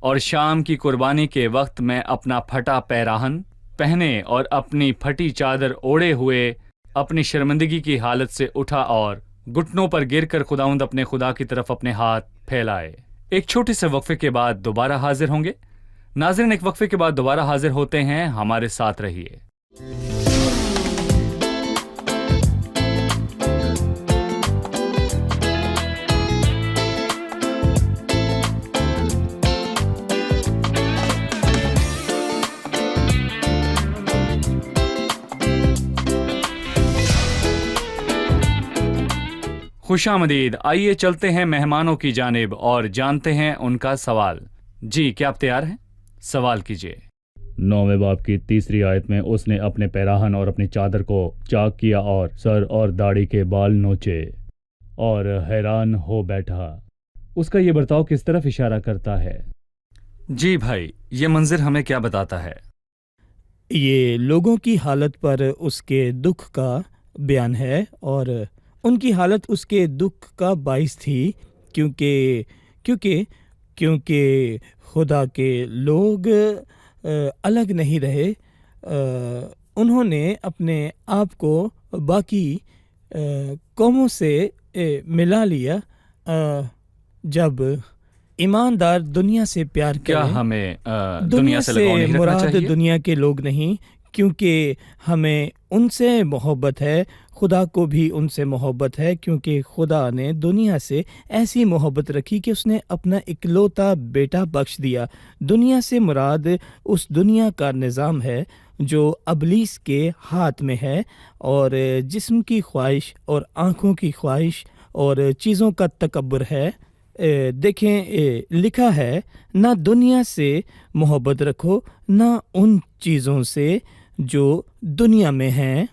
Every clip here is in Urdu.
اور شام کی قربانی کے وقت میں اپنا پھٹا پیراہن پہنے اور اپنی پھٹی چادر اوڑھے ہوئے اپنی شرمندگی کی حالت سے اٹھا اور گھٹنوں پر گر کر خداوند اپنے خدا کی طرف اپنے ہاتھ پھیلائے۔ ایک چھوٹے سے وقفے کے بعد دوبارہ حاضر ہوں گے۔ ناظرین، ایک وقفے کے بعد دوبارہ حاضر ہوتے ہیں، ہمارے ساتھ رہیے۔ خوش آمدید۔ آئیے چلتے ہیں مہمانوں کی جانب اور جانتے ہیں ان کا سوال۔ جی، کیا آپ تیار ہیں؟ سوال کیجیے۔ 9ویں باب کی 3 آیت میں اس نے اپنے پیراہن اور اپنی چادر کو چاک کیا اور سر اور داڑھی کے بال نوچے اور حیران ہو بیٹھا۔ اس کا یہ برتاؤ کس طرف اشارہ کرتا ہے؟ جی بھائی، یہ منظر ہمیں کیا بتاتا ہے؟ یہ لوگوں کی حالت پر اس کے دکھ کا بیان ہے، اور ان کی حالت اس کے دکھ کا باعث تھی، کیونکہ خدا کے لوگ الگ نہیں رہے۔ انہوں نے اپنے آپ کو باقی قوموں سے ملا لیا۔ جب ایماندار دنیا سے پیار کریں، کیا ہمیں دنیا سے سے لگاؤ نہیں رکھنا مراد چاہیے؟ دنیا کے لوگ نہیں، کیونکہ ہمیں ان سے محبت ہے۔ خدا کو بھی ان سے محبت ہے، کیونکہ خدا نے دنیا سے ایسی محبت رکھی کہ اس نے اپنا اکلوتا بیٹا بخش دیا۔ دنیا سے مراد اس دنیا کا نظام ہے جو ابلیس کے ہاتھ میں ہے، اور جسم کی خواہش اور آنکھوں کی خواہش اور چیزوں کا تکبر ہے۔ دیکھیں، لکھا ہے، نہ دنیا سے محبت رکھو، نہ ان چیزوں سے جو دنیا میں ہیں۔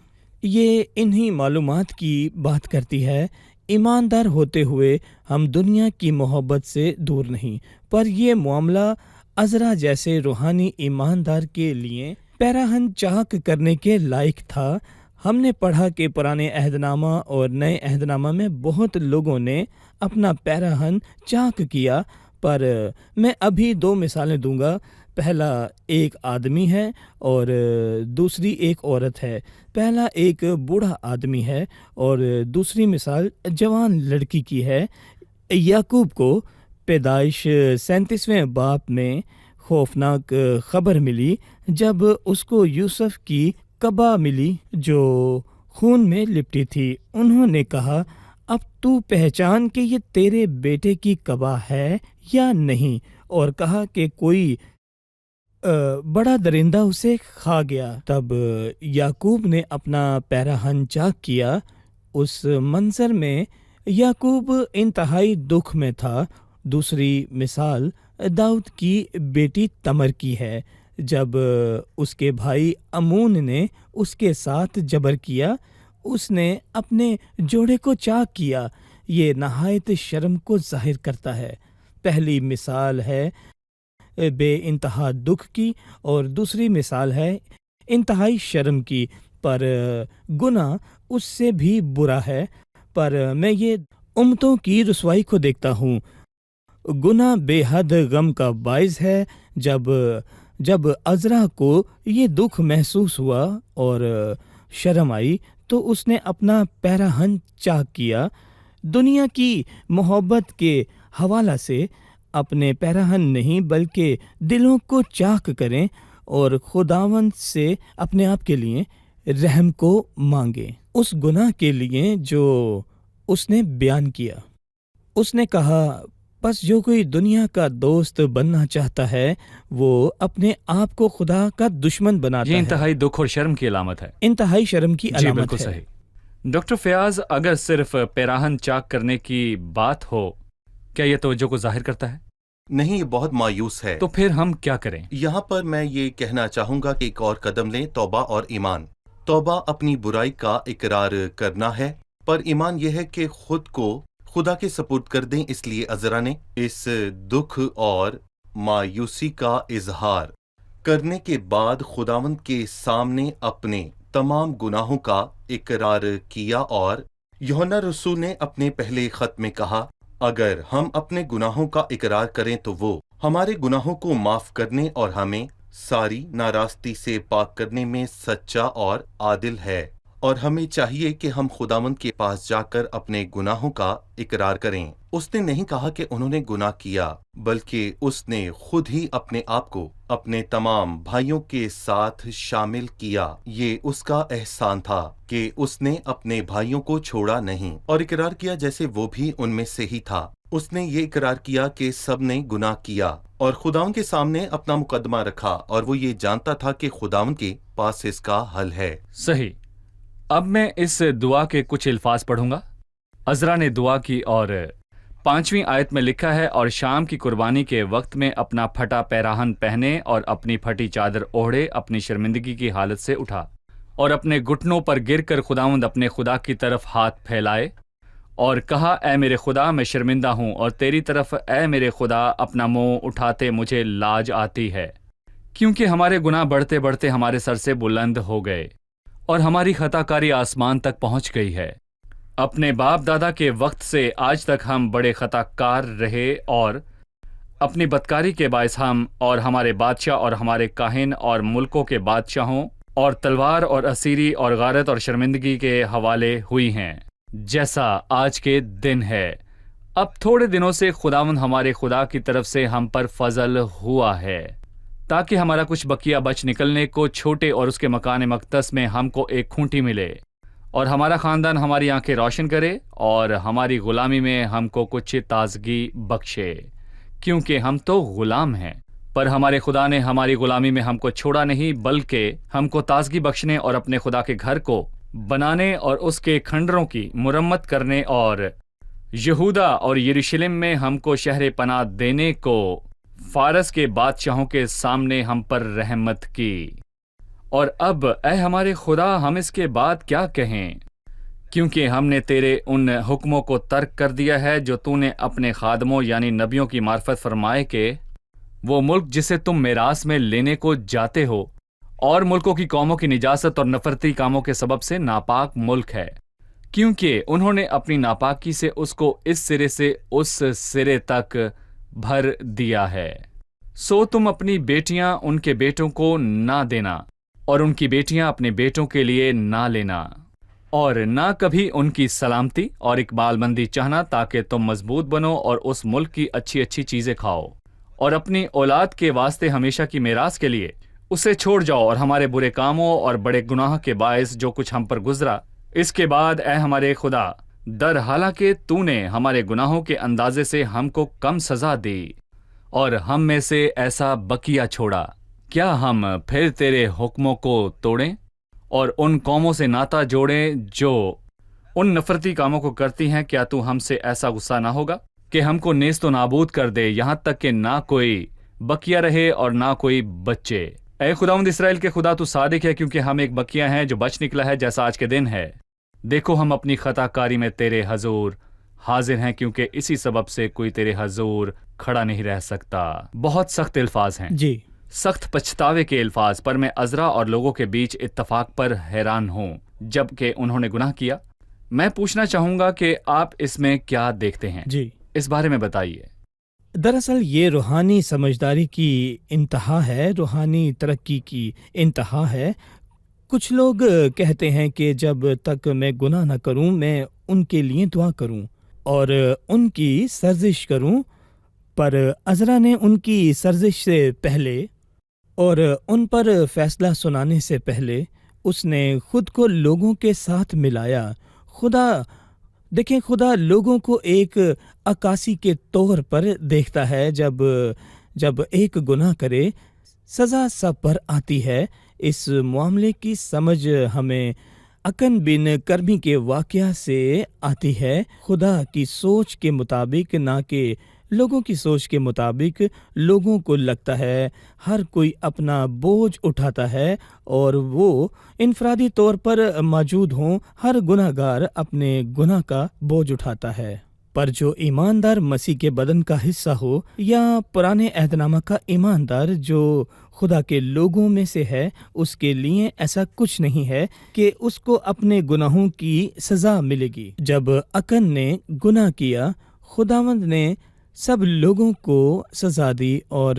یہ انہی معلومات کی بات کرتی ہے۔ ایماندار ہوتے ہوئے ہم دنیا کی محبت سے دور نہیں، پر یہ معاملہ عزرا جیسے روحانی ایماندار کے لیے پیراہن چاک کرنے کے لائق تھا۔ ہم نے پڑھا کہ پرانے عہد نامہ اور نئے عہد نامہ میں بہت لوگوں نے اپنا پیراہن چاک کیا، پر میں ابھی 2 مثالیں دوں گا۔ پہلا ایک آدمی ہے اور دوسری ایک عورت ہے۔ پہلا ایک بوڑھا آدمی ہے اور دوسری مثال جوان لڑکی کی ہے۔ یعقوب کو پیدائش 37ویں باب میں خوفناک خبر ملی جب اس کو یوسف کی قبا ملی جو خون میں لپٹی تھی۔ انہوں نے کہا، اب تو پہچان کہ یہ تیرے بیٹے کی قبا ہے یا نہیں، اور کہا کہ کوئی بڑا درندہ اسے کھا گیا۔ تب یعقوب نے اپنا پیراہن چاک کیا۔ اس منظر میں یعقوب انتہائی دکھ میں تھا۔ دوسری مثال داؤد کی بیٹی تمر کی ہے۔ جب اس کے بھائی امون نے اس کے ساتھ جبر کیا، اس نے اپنے جوڑے کو چاک کیا۔ یہ نہایت شرم کو ظاہر کرتا ہے۔ پہلی مثال ہے بے انتہا دکھ کی، اور دوسری مثال ہے انتہائی شرم کی، پر گناہ اس سے بھی برا ہے۔ پر میں یہ امتوں کی رسوائی کو دیکھتا ہوں۔ گناہ بے حد غم کا باعث ہے۔ جب عزرا کو یہ دکھ محسوس ہوا اور شرم آئی تو اس نے اپنا پیراہن چاک کیا۔ دنیا کی محبت کے حوالہ سے اپنے پیراہن نہیں بلکہ دلوں کو چاک کریں اور خداوند سے اپنے آپ کے لیے رحم کو مانگیں، اس گناہ کے لیے جو اس نے بیان کیا۔ اس نے کہا، پس جو کوئی دنیا کا دوست بننا چاہتا ہے وہ اپنے آپ کو خدا کا دشمن بناتا ہے۔ یہ انتہائی دکھ اور شرم کی علامت ہے۔ انتہائی شرم کی جی علامت بالکل ہے۔ صحیح۔ ڈاکٹر فیاض، اگر صرف پیراہن چاک کرنے کی بات ہو، کیا یہ توجہ کو ظاہر کرتا ہے؟ نہیں، یہ بہت مایوس ہے۔ تو پھر ہم کیا کریں؟ یہاں پر میں یہ کہنا چاہوں گا کہ ایک اور قدم لیں، توبہ اور ایمان۔ توبہ اپنی برائی کا اقرار کرنا ہے، پر ایمان یہ ہے کہ خود کو خدا کے سپرد کر دیں۔ اس لیے عزرا نے اس دکھ اور مایوسی کا اظہار کرنے کے بعد خداوند کے سامنے اپنے تمام گناہوں کا اقرار کیا، اور یوحنا رسول نے اپنے پہلے خط میں کہا، اگر ہم اپنے گناہوں کا اقرار کریں تو وہ ہمارے گناہوں کو معاف کرنے اور ہمیں ساری ناراستی سے پاک کرنے میں سچا اور عادل ہے، اور ہمیں چاہیے کہ ہم خداوند کے پاس جا کر اپنے گناہوں کا اقرار کریں۔ اس نے نہیں کہا کہ انہوں نے گناہ کیا، بلکہ اس نے خود ہی اپنے آپ کو اپنے تمام بھائیوں کے ساتھ شامل کیا۔ یہ اس کا احسان تھا کہ اس نے اپنے بھائیوں کو چھوڑا نہیں، اور اقرار کیا جیسے وہ بھی ان میں سے ہی تھا۔ اس نے یہ اقرار کیا کہ سب نے گناہ کیا، اور خداوند کے سامنے اپنا مقدمہ رکھا، اور وہ یہ جانتا تھا کہ خداوند کے پاس اس کا حل ہے۔ صحیح۔ اب میں اس دعا کے کچھ الفاظ پڑھوں گا۔ عزرا نے دعا کی اور 5ویں آیت میں لکھا ہے، اور شام کی قربانی کے وقت میں اپنا پھٹا پیراہن پہنے اور اپنی پھٹی چادر اوڑھے اپنی شرمندگی کی حالت سے اٹھا، اور اپنے گھٹنوں پر گر کر خداوند اپنے خدا کی طرف ہاتھ پھیلائے اور کہا، اے میرے خدا، میں شرمندہ ہوں، اور تیری طرف اے میرے خدا اپنا منہ اٹھاتے مجھے لاج آتی ہے، کیونکہ ہمارے گناہ بڑھتے بڑھتے ہمارے سر سے بلند ہو گئے، اور ہماری خطا کاری آسمان تک پہنچ گئی ہے۔ اپنے باپ دادا کے وقت سے آج تک ہم بڑے خطا کار رہے، اور اپنی بدکاری کے باعث ہم اور ہمارے بادشاہ اور ہمارے کاہن اور ملکوں کے بادشاہوں اور تلوار اور اسیری اور غارت اور شرمندگی کے حوالے ہوئی ہیں، جیسا آج کے دن ہے۔ اب تھوڑے دنوں سے خداوند ہمارے خدا کی طرف سے ہم پر فضل ہوا ہے، تاکہ ہمارا کچھ بقیہ بچ نکلنے کو چھوٹے اور اس کے مکان مقدس میں ہم کو ایک کھونٹی ملے، اور ہمارا خاندان ہماری آنکھیں روشن کرے اور ہماری غلامی میں ہم کو کچھ تازگی بخشے، کیونکہ ہم تو غلام ہیں۔ پر ہمارے خدا نے ہماری غلامی میں ہم کو چھوڑا نہیں، بلکہ ہم کو تازگی بخشنے اور اپنے خدا کے گھر کو بنانے اور اس کے کھنڈروں کی مرمت کرنے اور یہودا اور یروشلم میں ہم کو شہر پناہ دینے کو فارس کے بادشاہوں کے سامنے ہم پر رحمت کی۔ اور اب اے ہمارے خدا، ہم اس کے بعد کیا کہیں، کیونکہ ہم نے تیرے ان حکموں کو ترک کر دیا ہے جو تو نے اپنے خادموں یعنی نبیوں کی معرفت فرمائے کہ وہ ملک جسے تم میراث میں لینے کو جاتے ہو اور ملکوں کی قوموں کی نجاست اور نفرتی کاموں کے سبب سے ناپاک ملک ہے، کیونکہ انہوں نے اپنی ناپاکی سے اس کو اس سرے سے اس سرے تک بھر دیا ہے۔ سو تم اپنی بیٹیاں ان کے بیٹوں کو نہ دینا، اور ان کی بیٹیاں اپنے بیٹوں کے لیے نہ لینا، اور نہ کبھی ان کی سلامتی اور اقبال مندی چاہنا، تاکہ تم مضبوط بنو اور اس ملک کی اچھی اچھی چیزیں کھاؤ، اور اپنی اولاد کے واسطے ہمیشہ کی میراث کے لیے اسے چھوڑ جاؤ، اور ہمارے برے کاموں اور بڑے گناہ کے باعث جو کچھ ہم پر گزرا اس کے بعد اے ہمارے خدا، در حالانکہ تو نے ہمارے گناہوں کے اندازے سے ہم کو کم سزا دی اور ہم میں سے ایسا بقیہ چھوڑا، کیا ہم پھر تیرے حکموں کو توڑیں اور ان قوموں سے ناطا جوڑیں جو ان نفرتی کاموں کو کرتی ہیں؟ کیا تو ہم سے ایسا غصہ نہ ہوگا کہ ہم کو نیست و نابود کر دے، یہاں تک کہ نہ کوئی بقیہ رہے اور نہ کوئی بچے؟ اے خداوند اسرائیل کے خدا، تو صادق ہے، کیونکہ ہم ایک بقیہ ہیں جو بچ نکلا ہے، جیسا آج کے دن ہے۔ دیکھو، ہم اپنی خطا کاری میں تیرے حضور حاضر ہیں، کیونکہ اسی سبب سے کوئی تیرے حضور کھڑا نہیں رہ سکتا۔ بہت سخت الفاظ ہیں، جی، سخت پچھتاوے کے الفاظ، پر میں عزرا اور لوگوں کے بیچ اتفاق پر حیران ہوں جبکہ انہوں نے گناہ کیا۔ میں پوچھنا چاہوں گا کہ آپ اس میں کیا دیکھتے ہیں؟ جی، اس بارے میں بتائیے۔ دراصل یہ روحانی سمجھداری کی انتہا ہے، روحانی ترقی کی انتہا ہے۔ کچھ لوگ کہتے ہیں کہ جب تک میں گناہ نہ کروں میں ان کے لیے دعا کروں اور ان کی سرزش کروں، پر عزرا نے ان کی سرزش سے پہلے اور ان پر فیصلہ سنانے سے پہلے اس نے خود کو لوگوں کے ساتھ ملایا۔ دیکھیں، خدا لوگوں کو ایک عکاسی کے طور پر دیکھتا ہے۔ جب ایک گناہ کرے سزا سب پر آتی ہے۔ اس معاملے کی سمجھ ہمیں اکن بن کرمی کے واقعہ سے آتی ہے، خدا کی سوچ کے مطابق، نہ کہ لوگوں کی سوچ کے مطابق۔ لوگوں کو لگتا ہے ہر کوئی اپنا بوجھ اٹھاتا ہے اور وہ انفرادی طور پر موجود ہوں، ہر گناہ گار اپنے گناہ کا بوجھ اٹھاتا ہے۔ پر جو ایماندار مسیح کے بدن کا حصہ ہو یا پرانے عہد نامہ کا ایماندار جو خدا کے لوگوں میں سے ہے، اس کے لیے ایسا کچھ نہیں ہے کہ اس کو اپنے گناہوں کی سزا ملے گی۔ جب اکن نے گناہ کیا، خداوند نے سب لوگوں کو سزا دی اور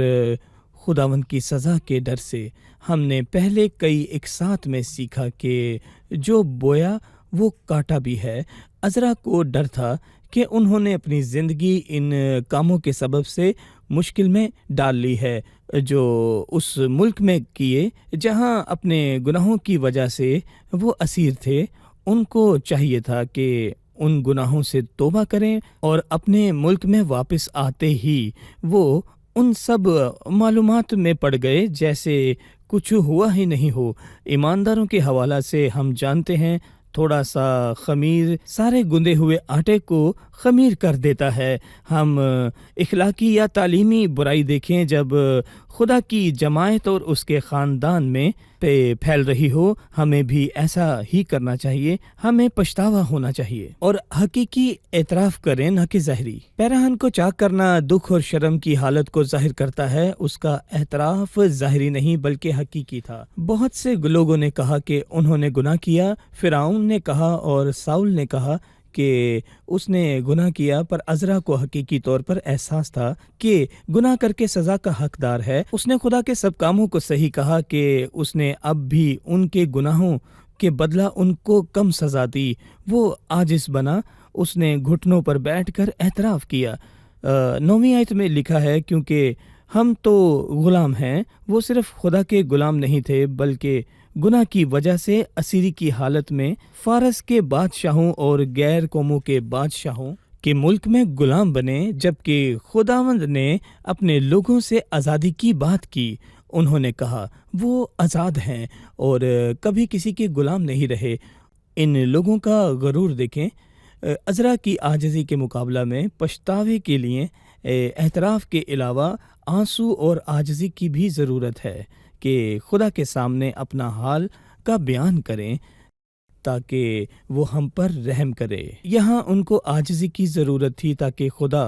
خداوند کی سزا کے ڈر سے ہم نے پہلے کئی اقساط میں سیکھا کہ جو بویا وہ کاٹا بھی ہے۔ عزرا کو ڈر تھا کہ انہوں نے اپنی زندگی ان کاموں کے سبب سے مشکل میں ڈال لی ہے جو اس ملک میں کیے جہاں اپنے گناہوں کی وجہ سے وہ اسیر تھے۔ ان کو چاہیے تھا کہ ان گناہوں سے توبہ کریں اور اپنے ملک میں واپس آتے ہی وہ ان سب معلومات میں پڑ گئے جیسے کچھ ہوا ہی نہیں ہو۔ ایمانداروں کے حوالہ سے ہم جانتے ہیں تھوڑا سا خمیر سارے گندے ہوئے آٹے کو خمیر کر دیتا ہے۔ ہم اخلاقی یا تعلیمی برائی دیکھیں جب خدا کی جماعت اور اس کے خاندان میں پھیل رہی ہو، ہمیں بھی ایسا ہی کرنا چاہیے۔ ہمیں پچھتاوا ہونا چاہیے اور حقیقی اعتراف کریں، نہ کہ ظاہری۔ پیراہن کو چاک کرنا دکھ اور شرم کی حالت کو ظاہر کرتا ہے۔ اس کا اعتراف ظاہری نہیں بلکہ حقیقی تھا۔ بہت سے لوگوں نے کہا کہ انہوں نے گناہ کیا۔ فرعون نے کہا اور ساؤل نے کہا کہ اس نے گناہ کیا، پر عزرا کو حقیقی طور پر احساس تھا کہ گناہ کر کے سزا کا حقدار ہے۔ اس نے خدا کے سب کاموں کو صحیح کہا کہ اس نے اب بھی ان کے گناہوں کے بدلہ ان کو کم سزا دی۔ وہ عاجز بنا، اس نے گھٹنوں پر بیٹھ کر اعتراف کیا۔ 9ویں آیت میں لکھا ہے کیونکہ ہم تو غلام ہیں۔ وہ صرف خدا کے غلام نہیں تھے بلکہ گناہ کی وجہ سے اسیری کی حالت میں فارس کے بادشاہوں اور غیر قوموں کے بادشاہوں کے ملک میں غلام بنے، جبکہ خداوند نے اپنے لوگوں سے آزادی کی بات کی۔ انہوں نے کہا وہ آزاد ہیں اور کبھی کسی کے غلام نہیں رہے۔ ان لوگوں کا غرور دیکھیں۔ عزرا کی عاجزی کے مقابلہ میں پچھتاوے کے لیے اعتراف کے علاوہ آنسو اور عاجزی کی بھی ضرورت ہے کہ خدا کے سامنے اپنا حال کا بیان کریں تاکہ وہ ہم پر رحم کرے۔ یہاں ان کو عاجزی کی ضرورت تھی تاکہ خدا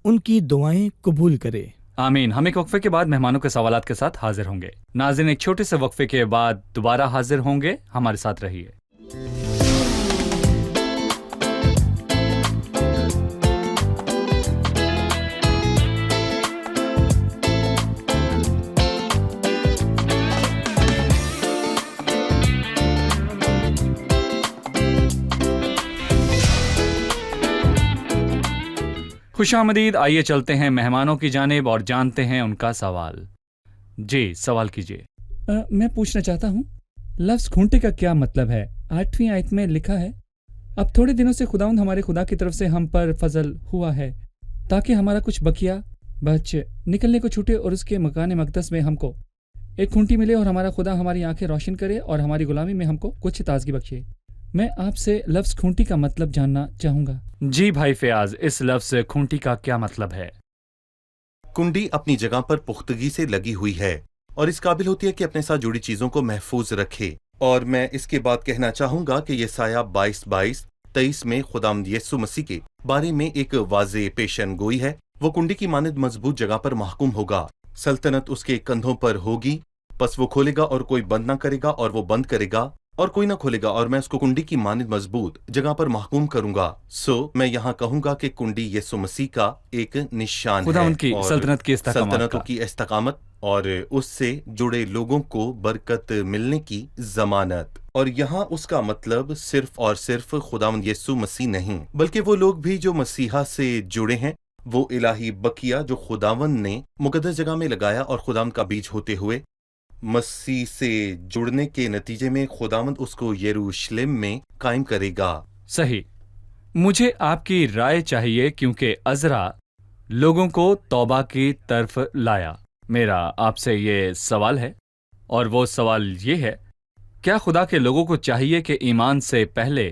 ان کی دعائیں قبول کرے۔ آمین۔ ہم ایک وقفے کے بعد مہمانوں کے سوالات کے ساتھ حاضر ہوں گے۔ ناظرین، ایک چھوٹے سے وقفے کے بعد دوبارہ حاضر ہوں گے، ہمارے ساتھ رہیے۔ خوش آمدید۔ آئیے چلتے ہیں مہمانوں کی جانب اور جانتے ہیں ان کا سوال۔ جی، سوال کیجیے۔ میں پوچھنا چاہتا ہوں، لفظ کھونٹے کا کیا مطلب ہے؟ 8ویں آیت میں لکھا ہے، اب تھوڑے دنوں سے خداوند ہمارے خدا کی طرف سے ہم پر فضل ہوا ہے تاکہ ہمارا کچھ بقیہ بچ نکلنے کو چھوٹے اور اس کے مکان مقدس میں ہم کو ایک کھونٹی ملے اور ہمارا خدا ہماری آنکھیں روشن کرے اور ہماری غلامی میں ہم کو کچھ تازگی بخشے۔ میں آپ سے لفظ کھونٹی کا مطلب جاننا چاہوں گا۔ جی بھائی فیاض، اس لفظ کھونٹی کا کیا مطلب ہے؟ کنڈی اپنی جگہ پر پختگی سے لگی ہوئی ہے اور اس قابل ہوتی ہے کہ اپنے ساتھ جڑی چیزوں کو محفوظ رکھے۔ اور میں اس کے بعد کہنا چاہوں گا کہ یسایہ 22:23 میں خداوند یسوع مسیح کے بارے میں ایک واضح پیشن گوئی ہے۔ وہ کنڈی کی مانند مضبوط جگہ پر محکوم ہوگا، سلطنت اس کے کندھوں پر ہوگی، پس وہ کھولے گا اور کوئی بند نہ کرے گا، اور وہ بند کرے گا اور کوئی نہ کھولے گا، اور میں اس کو کنڈی کی مانند مضبوط جگہ پر محکوم کروں گا۔ میں یہاں کہوں گا کہ کنڈی یسوع مسیح کا ایک نشان ہے، خدا ان کی اور سلطنت کی استحکامات سلطنتوں کی استقامت اور اس سے جڑے لوگوں کو برکت ملنے کی ضمانت۔ اور یہاں اس کا مطلب صرف اور صرف خداوند یسوع مسیح نہیں، بلکہ وہ لوگ بھی جو مسیحا سے جڑے ہیں، وہ الہی بقیہ جو خداوند نے مقدس جگہ میں لگایا اور خداوند کا بیج ہوتے ہوئے مسیح سے جڑنے کے نتیجے میں خداوند اس کو یروشلم میں قائم کرے گا۔ صحیح۔ مجھے آپ کی رائے چاہیے کیونکہ عزرا لوگوں کو توبہ کی طرف لایا۔ میرا آپ سے یہ سوال ہے، اور وہ سوال یہ ہے، کیا خدا کے لوگوں کو چاہیے کہ ایمان سے پہلے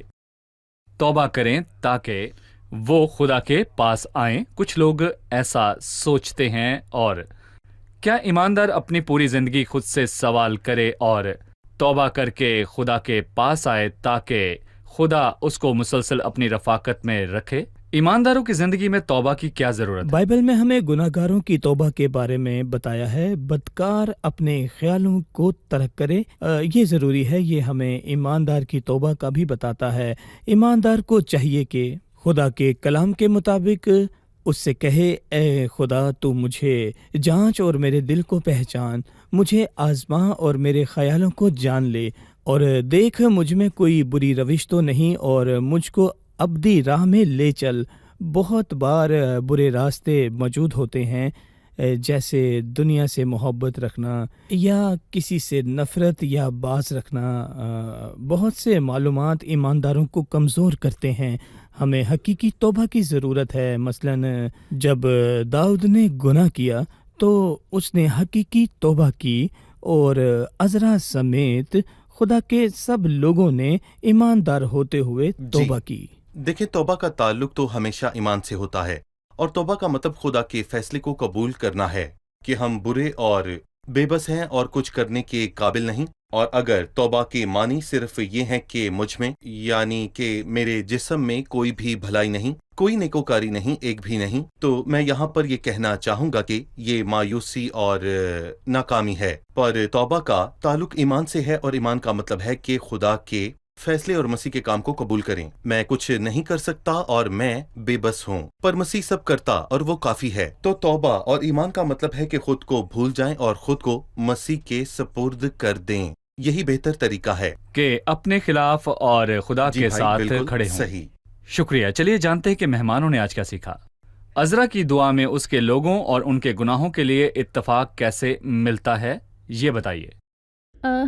توبہ کریں تاکہ وہ خدا کے پاس آئیں؟ کچھ لوگ ایسا سوچتے ہیں، اور کیا ایماندار اپنی پوری زندگی خود سے سوال کرے اور توبہ کر کے خدا کے پاس آئے تاکہ خدا اس کو مسلسل اپنی رفاقت میں رکھے؟ ایمانداروں کی زندگی میں توبہ کی کیا ضرورت ہے؟ بائبل میں ہمیں گناہ گاروں کی توبہ کے بارے میں بتایا ہے۔ بدکار اپنے خیالوں کو ترک کرے، یہ ضروری ہے۔ یہ ہمیں ایماندار کی توبہ کا بھی بتاتا ہے۔ ایماندار کو چاہیے کہ خدا کے کلام کے مطابق اس سے کہے اے خدا تو مجھے جانچ اور میرے دل کو پہچان، مجھے آزما اور میرے خیالوں کو جان لے، اور دیکھ مجھ میں کوئی بری روش تو نہیں، اور مجھ کو ابدی راہ میں لے چل۔ بہت بار برے راستے موجود ہوتے ہیں، جیسے دنیا سے محبت رکھنا یا کسی سے نفرت یا باز رکھنا۔ بہت سے معلومات ایمانداروں کو کمزور کرتے ہیں۔ ہمیں حقیقی توبہ کی ضرورت ہے۔ مثلاً جب داؤد نے گناہ کیا تو اس نے حقیقی توبہ کی، اور عزرا سمیت خدا کے سب لوگوں نے ایماندار ہوتے ہوئے توبہ کی۔ دیکھیں، توبہ کا تعلق تو ہمیشہ ایمان سے ہوتا ہے، اور توبہ کا مطلب خدا کے فیصلے کو قبول کرنا ہے کہ ہم برے اور بے بس ہیں اور کچھ کرنے کے قابل نہیں۔ اور اگر توبہ کے معنی صرف یہ ہیں کہ مجھ میں، یعنی کہ میرے جسم میں کوئی بھی بھلائی نہیں، کوئی نیکوکاری نہیں، ایک بھی نہیں، تو میں یہاں پر یہ کہنا چاہوں گا کہ یہ مایوسی اور ناکامی ہے۔ پر توبہ کا تعلق ایمان سے ہے، اور ایمان کا مطلب ہے کہ خدا کے فیصلے اور مسیح کے کام کو قبول کریں۔ میں کچھ نہیں کر سکتا اور میں بے بس ہوں، پر مسیح سب کرتا اور وہ کافی ہے۔ تو توبہ اور ایمان کا مطلب ہے کہ خود کو بھول جائیں اور خود کو مسیح کے سپرد کر دیں۔ یہی بہتر طریقہ ہے کہ اپنے خلاف اور خدا کے بھائی، ساتھ بالکل کھڑے ہوں۔ صحیح۔ شکریہ۔ چلیے جانتے ہیں کہ مہمانوں نے آج کیا سیکھا۔ عزرا کی دعا میں اس کے لوگوں اور ان کے گناہوں کے لیے اتفاق کیسے ملتا ہے، یہ بتائیے۔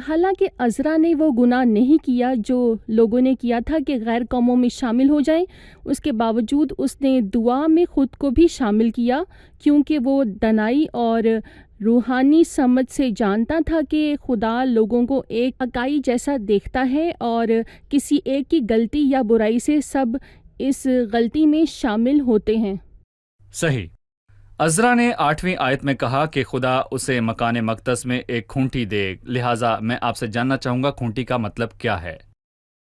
حالانکہ عزرا نے وہ گناہ نہیں کیا جو لوگوں نے کیا تھا کہ غیر قوموں میں شامل ہو جائیں، اس کے باوجود اس نے دعا میں خود کو بھی شامل کیا، کیونکہ وہ دانائی اور روحانی سمجھ سے جانتا تھا کہ خدا لوگوں کو ایک اکائی جیسا دیکھتا ہے، اور کسی ایک کی غلطی یا برائی سے سب اس غلطی میں شامل ہوتے ہیں۔ صحیح۔ عزرا نے 8ویں آیت میں کہا کہ خدا اسے مکان مقدس میں ایک کھونٹی دے، لہٰذا میں آپ سے جاننا چاہوں گا کھونٹی کا مطلب کیا ہے؟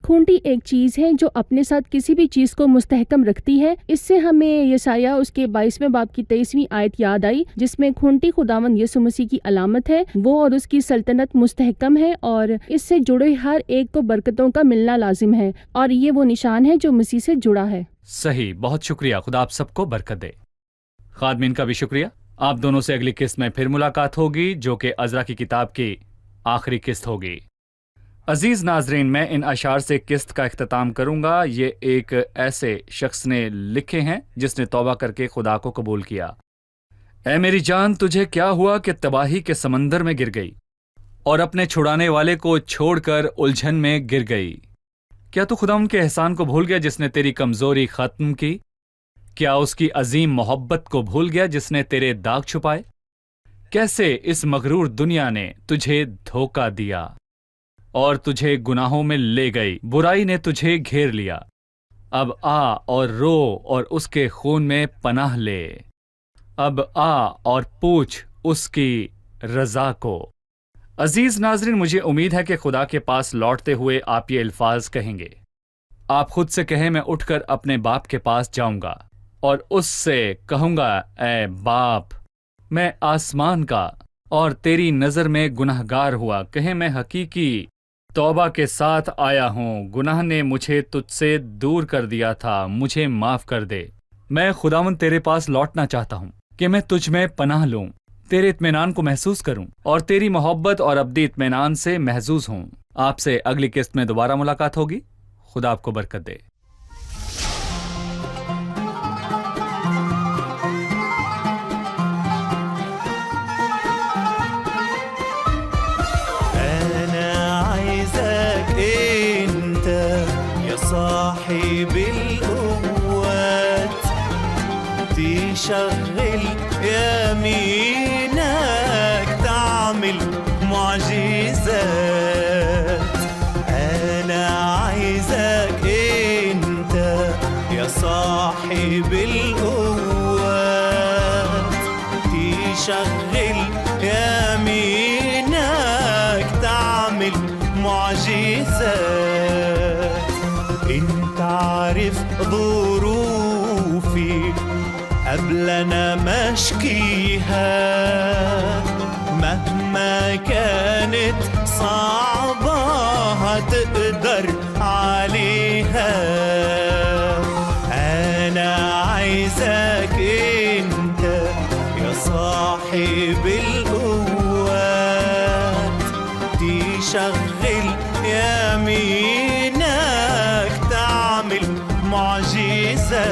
کھونٹی ایک چیز ہے جو اپنے ساتھ کسی بھی چیز کو مستحکم رکھتی ہے۔ اس سے ہمیں یسایہ اس کے 22ویں باب کی 23ویں آیت یاد آئی، جس میں کھونٹی خداوند یسوع مسیح کی علامت ہے، وہ اور اس کی سلطنت مستحکم ہے، اور اس سے جڑے ہر ایک کو برکتوں کا ملنا لازم ہے، اور یہ وہ نشان ہے جو مسیح سے جڑا ہے۔ صحیح، بہت شکریہ، خدا آپ سب کو برکت دے۔ خادمین کا بھی شکریہ۔ آپ دونوں سے اگلی قسط میں پھر ملاقات ہوگی، جو کہ عزرا کی کتاب کی آخری قسط ہوگی۔ عزیز ناظرین، میں ان اشعار سے قسط کا اختتام کروں گا۔ یہ ایک ایسے شخص نے لکھے ہیں جس نے توبہ کر کے خدا کو قبول کیا۔ اے میری جان، تجھے کیا ہوا کہ تباہی کے سمندر میں گر گئی اور اپنے چھڑانے والے کو چھوڑ کر الجھن میں گر گئی؟ کیا تو خدا ان کے احسان کو بھول گیا جس نے تیری کمزوری ختم کی؟ کیا اس کی عظیم محبت کو بھول گیا جس نے تیرے داغ چھپائے؟ کیسے اس مغرور دنیا نے تجھے دھوکہ دیا اور تجھے گناہوں میں لے گئی، برائی نے تجھے گھیر لیا۔ اب آ اور رو اور اس کے خون میں پناہ لے، اب آ اور پوچھ اس کی رضا کو۔ عزیز ناظرین، مجھے امید ہے کہ خدا کے پاس لوٹتے ہوئے آپ یہ الفاظ کہیں گے۔ آپ خود سے کہیں، میں اٹھ کر اپنے باپ کے پاس جاؤں گا اور اس سے کہوں گا، اے باپ، میں آسمان کا اور تیری نظر میں گنہگار ہوا۔ کہیں، میں حقیقی توبہ کے ساتھ آیا ہوں، گناہ نے مجھے تجھ سے دور کر دیا تھا، مجھے معاف کر دے۔ میں خداوند تیرے پاس لوٹنا چاہتا ہوں کہ میں تجھ میں پناہ لوں، تیرے اطمینان کو محسوس کروں اور تیری محبت اور ابدی اطمینان سے محظوظ ہوں۔ آپ سے اگلی قسط میں دوبارہ ملاقات ہوگی۔ خدا آپ کو برکت دے۔ صاحب القوات تشغل يمينك تعمل معجزات. أنا عايزك أنت يا صاحب القوات تشغل يمينك تعمل معجزات. انت عارف ظروفي قبل انا مشكيها مهما كانت صعبة هتقدر عليها. انا عايزك بالقوات تشغل يمينك تعمل معجزات.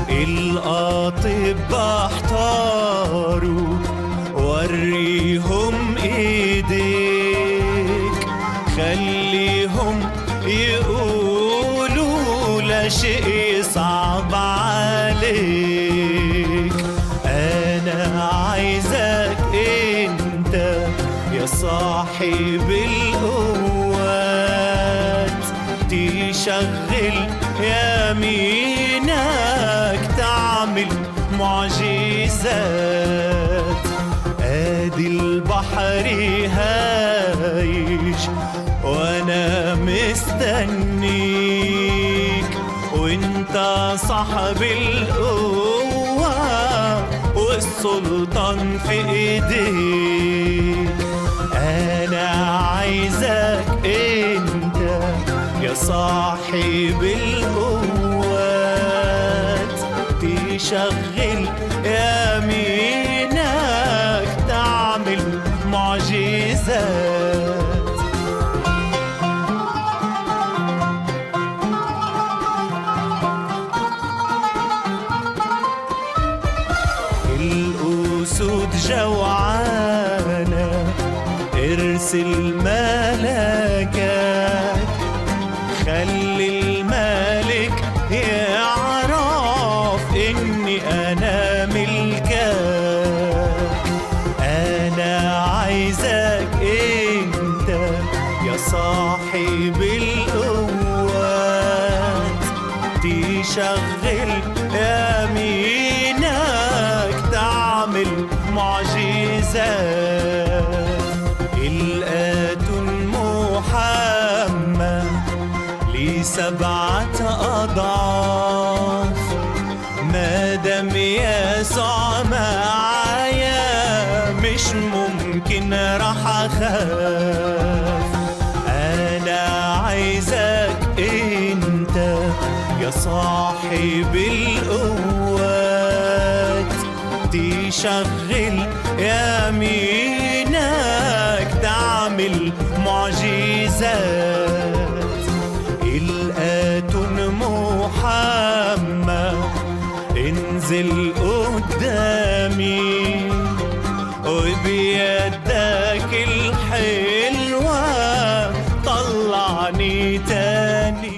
الأطباء احتاروا وريهم ايديك، خليهم يقولوا لا شيء صعب عليك. أنا عايزك أنت يا صاحب القوات تشغل يمينك تعمل معجزات. ادي البحر هايج وانا مستنيك، وانت صاحب القوة والسلطان في ايديك. انا عايزك انت يا صاحب القوات تشغل يمينك تعمل معجزات. الأسود جوعانة ارسل ملكك، خلي الملك يعرف إني أنا ملكك. أنا عايزك أنت يا صاحب القوات تشغل يمينك تعمل معجزات. الآتون محمد ل7 أضعاف، ما دام يسوع معايا مش ممكن راح أخاف. أنا عايزك أنت يا صاحب القوات تشغل يمينك تعمل معجزات. الآتون محمد انزل قدامي، وبيدك الحلوة طلعني تاني.